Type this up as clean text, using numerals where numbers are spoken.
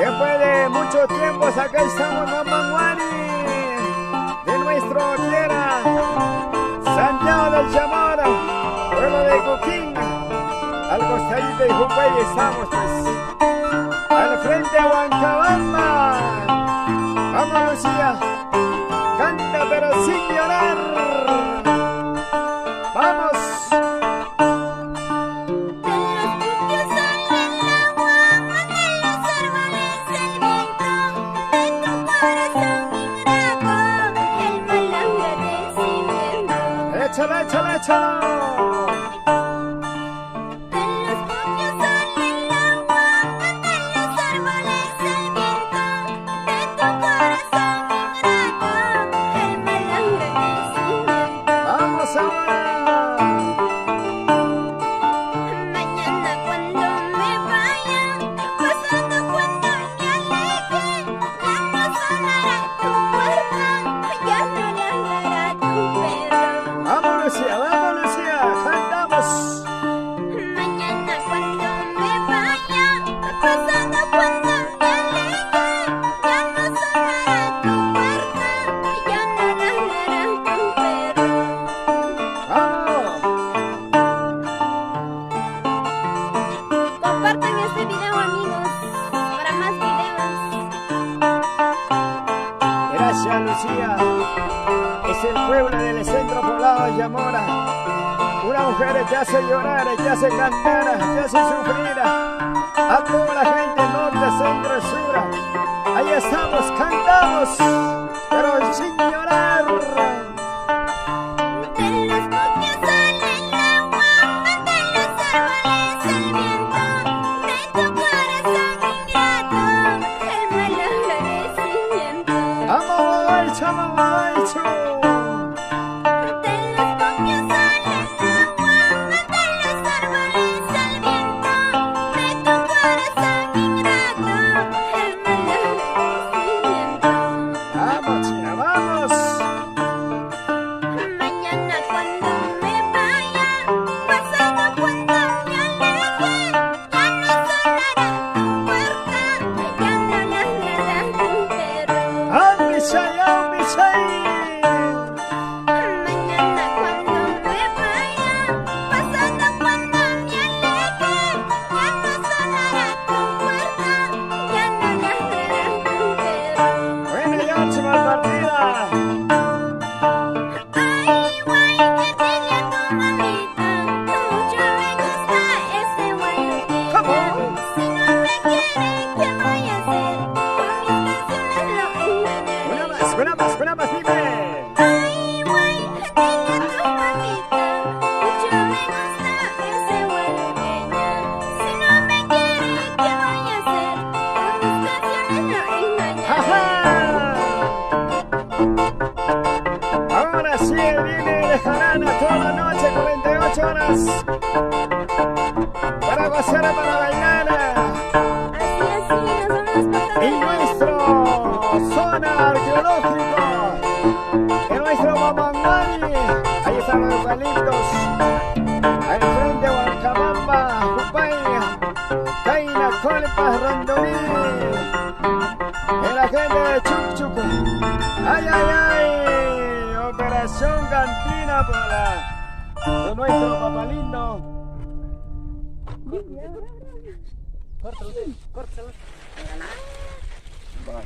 Después de mucho tiempo, acá estamos Mamanguani, de nuestro tierra, Santiago del Chamora, pueblo de Coquín, al costadito de Jujuy estamos pues, al frente de Huancabamba. Vamos Lucía, canta pero sin llorar. Vamos. Échala, échala, échala. Gracias Lucía, es el pueblo del centro poblado de Zamora. Una mujer que hace llorar, que hace cantar, que hace sufrir a toda la gente norte, centro y sur. Ahí estamos, cantamos, pero sin llorar. Una más, dime. Ay, güey, tenía tu mamita, mucho me gusta ese huelequeña. Si no me quiere, ¿qué voy a hacer? Con mis canciones lo engañaré. Ahora sí, viene de jarana toda la noche, 48 horas. Para gozar, para bailar. Así, nos vamos pasando. En nuestro zona arqueológica. Nuestro Mamanguani, ahí están los eucaliptos, ahí frente a Huancabamba, Jupay, Caina, Colpa, Rondoní, la gente de Chuchuco. Ay, ay, ay, operación cantina por nuestro papá lindo. Córtalo, córtalo. Va,